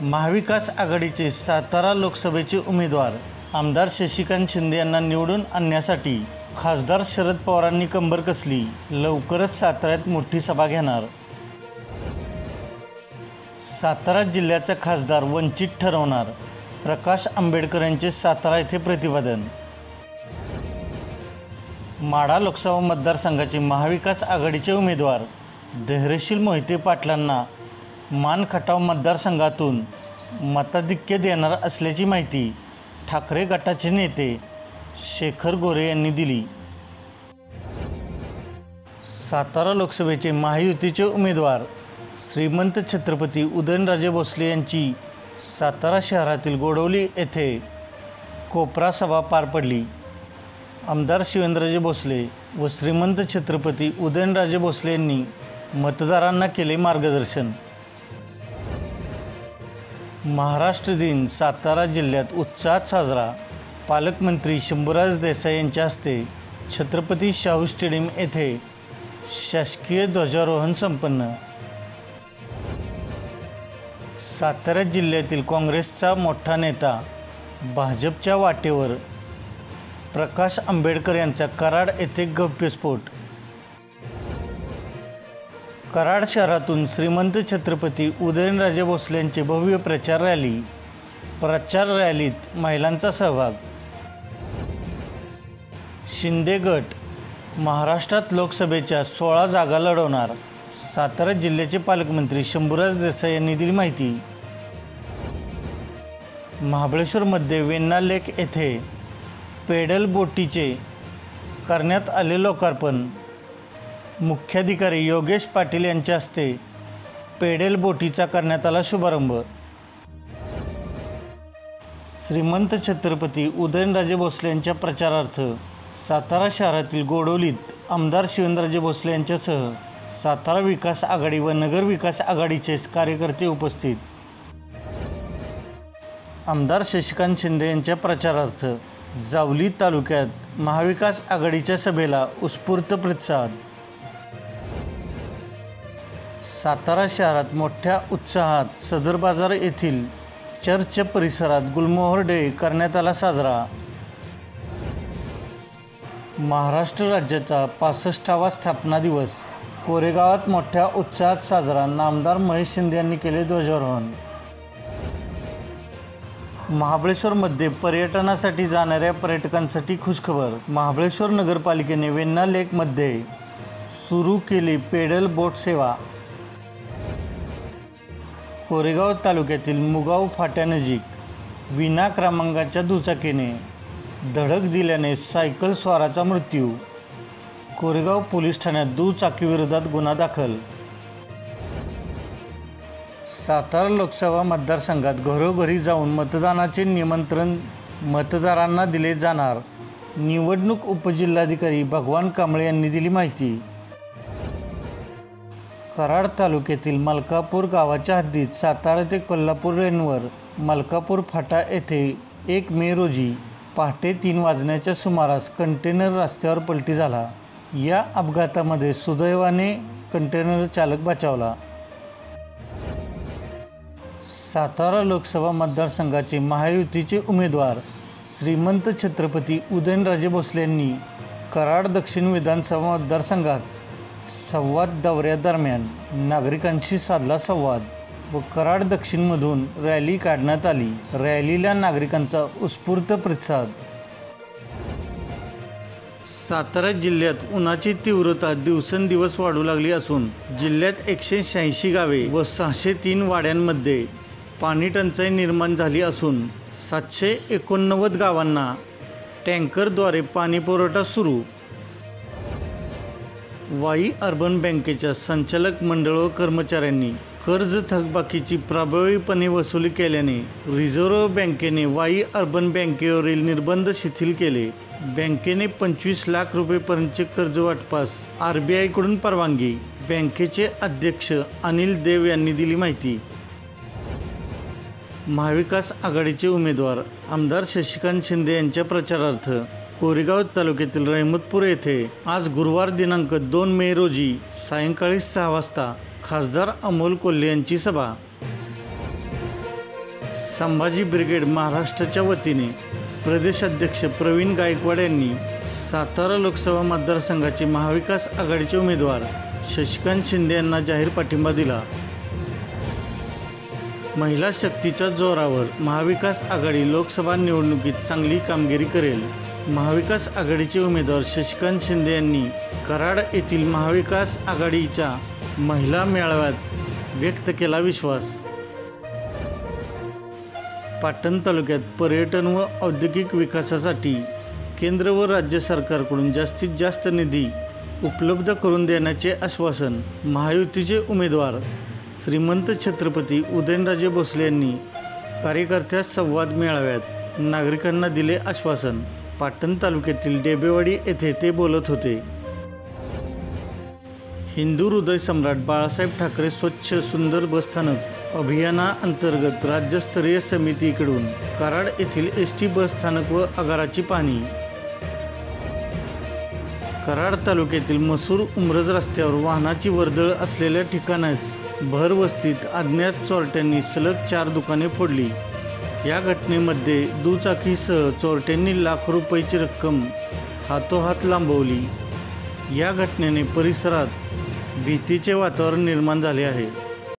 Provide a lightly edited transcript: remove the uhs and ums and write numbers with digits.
महाविकास आघाडीचे सातारा लोकसभेचे उमेदवार आमदार शशिकांत शिंदे यांना निवडून आणण्यासाठी खासदार शरद पवारांनी कंबर कसली. लवकरच साताऱ्यात मोठी सभा घेणार. सातारा जिल्ह्याचा खासदार वंचित ठरवणार. प्रकाश आंबेडकर यांचे सातारा येथे प्रतिपादन. माढा लोकसभा मतदारसंघाचे महाविकास आघाडीचे उमेदवार धैर्यशील मोहिते पाटलांना मान खटाव मतदारसंघातून मताधिक्य देणार असल्याची माहिती ठाकरे गटाचे नेते शेखर गोरे यांनी दिली. सातारा लोकसभेचे महायुतीचे उमेदवार श्रीमंत छत्रपती उदयनराजे भोसले यांची सातारा शहरातील गोडवली येथे कोपरा सभा पार पडली. आमदार शिवेंद्रराजे भोसले व श्रीमंत छत्रपती उदयनराजे भोसले यांनी मतदारांना केले मार्गदर्शन. महाराष्ट्र दिन सातारा जिल्ह्यात उत्साहात साजरा. पालकमंत्री शंभूराज देसाई यांच्या हस्ते छत्रपती शाहू स्टेडियम येथे शासकीय ध्वजारोहण संपन्न. सातारा जिल्ह्यातील काँग्रेसचा मोठा नेता भाजपच्या वाटेवर. प्रकाश आंबेडकर यांचा कराड येथे गौप्यस्फोट. कराड शहरातून श्रीमंत छत्रपती उदयनराजे भोसले यांचे भव्य प्रचार रॅली. प्रचार रॅलीत महिलांचा सहभाग. शिंदे गट महाराष्ट्रात लोकसभेच्या 16 जागा लढवणार. सातारा जिल्ह्याचे पालकमंत्री शंभूराज देसाई यांनी दिली माहिती. महाबळेश्वरमध्ये वेण्णा लेक येथे पेडल बोटीचे करण्यात आले लोकार्पण. मुख्याधिकारी योगेश पाटील यांच्या हस्ते पेडल बोटीचा करण्यात आला शुभारंभ. श्रीमंत छत्रपती उदयनराजे भोसले यांच्या प्रचारार्थ सातारा शहरातील गोडवलीत आमदार शिवेंद्रराजे भोसले यांच्यासह सातारा विकास आघाडी व नगर विकास आघाडीचे कार्यकर्ते उपस्थित. आमदार शशिकांत शिंदे यांच्या प्रचारार्थ जावली तालुक्यात महाविकास आघाडीच्या सभेला उत्स्फूर्त प्रतिसाद. सातारा शहरात मोठ्या उत्साहात सदर बाजार येथील चर्च परिसरात गुलमोहर डे करण्यात आला साजरा. महाराष्ट्र राज्याचा 65वा स्थापना दिवस कोरेगावात मोठ्या उत्साहात साजरा. नामदार महेश शिंदे यांनी केले ध्वजारोहण. महाबळेश्वरमध्ये पर्यटनासाठी जाणाऱ्या पर्यटकांसाठी खुशखबर. महाबळेश्वर नगरपालिकेने वेण्णा लेकमध्ये सुरू केली पेडल बोट सेवा. कोरेगाव तालुक्यातील मुगाव फाट्यानजीक विना क्रमांकाच्या दुचाकीने धडक दिल्याने सायकल स्वाराचा मृत्यू. कोरेगाव पोलीस ठाण्यात दुचाकीविरोधात गुन्हा दाखल. सातारा लोकसभा मतदारसंघात घरोघरी जाऊन मतदानाचे निमंत्रण मतदारांना दिले जाणार. निवडणूक उपजिल्हाधिकारी भगवान कांबळे यांनी दिली माहिती. कराड तालुक्यातील मलकापूर गावाच्या हद्दीत सातारा ते कोल्हापूर रेल्वेवर मलकापूर फाटा येथे 1 मे रोजी पहाटे 3 वाजण्याच्या सुमारास कंटेनर रस्त्यावर पलटी झाला. या अपघातामध्ये सुदैवाने कंटेनर चालक बचावला. सातारा लोकसभा मतदारसंघाचे महायुतीचे उमेदवार श्रीमंत छत्रपती उदयनराजे भोसले यांनी कराड दक्षिण विधानसभा मतदारसंघात संवाद दौऱ्यादरम्यान नागरिकांशी साधला संवाद व कराड दक्षिणमधून रॅली काढण्यात आली. रॅलीला नागरिकांचा उत्स्फूर्त प्रतिसाद. सातारा जिल्ह्यात उन्हाची तीव्रता दिवसेंदिवस वाढू लागली असून जिल्ह्यात 186 गावे व 603 वाड्यांमध्ये पाणी टंचाई निर्माण झाली असून 789 गावांना टँकरद्वारे पाणी पुरवठा सुरू. वाई अर्बन बँकेच्या संचालक मंडळ व कर्मचाऱ्यांनी कर्ज थकबाकीची प्रभावीपणे वसुली केल्याने रिझर्व्ह बँकेने वाई अर्बन बँकेवरील निर्बंध शिथिल केले. बँकेने 25 लाख रुपयेपर्यंतचे कर्ज वाटपास RBIकडून परवानगी. बँकेचे अध्यक्ष अनिल देव यांनी दिली माहिती. महाविकास आघाडीचे उमेदवार आमदार शशिकांत शिंदे यांच्या प्रचारार्थ कोरेगाव तालुक्यातील रहमतपूर येथे आज गुरुवार दिनांक 2 मे रोजी सायंकाळी 6 वाजता खासदार अमोल कोल्हे यांची सभा. संभाजी ब्रिगेड महाराष्ट्राच्या वतीने प्रदेशाध्यक्ष प्रवीण गायकवाड यांनी सातारा लोकसभा मतदारसंघाचे महाविकास आघाडीचे उमेदवार शशिकांत शिंदे यांना जाहीर पाठिंबा दिला। महिला शक्तीच्या जोरावर महाविकास आघाडी लोकसभा निवडणुकीत चांगली कामगिरी करेल। महाविकास आघाडीचे उमेदवार शशिकांत शिंदे यांनी कराड येथील महाविकास आघाडीच्या महिला मेळाव्यात व्यक्त केला विश्वास। पाटण तालुक्यात पर्यटन व औद्योगिक विकासासाठी केंद्र व राज्य सरकारकडून जास्तीत जास्त निधी उपलब्ध करून देण्याचे आश्वासन महायुतीचे उमेदवार श्रीमंत छत्रपती उदयनराजे भोसले यांनी कार्यकर्त्यास संवाद मेळाव्यात नागरिकांना दिले आश्वासन। पाटण तालुक्यातील डेबेवाडी येथे ते बोलत होते। हिंदू हृदय सम्राट बाळासाहेब ठाकरे स्वच्छ सुंदर बसस्थानक अभियानाअंतर्गत राज्यस्तरीय समितीकडून कराड येथील एसटी बसस्थानक व आगाराची पाहणी। कराड तालुक्यातील मसूर उमरज रस्त्यावर वाहनाची वर्दळ असलेल्या ठिकाणीच भर वस्तीत अज्ञात चोरट्यांनी सलग 4 दुकाने फोडली। या घटनेमध्ये दुचाकीसह चोरट्यांनी लाखो रुपयाची रक्कम हातोहात लांबवली। या घटनेने परिसरात भीतीचे वातावरण निर्माण झाले आहे।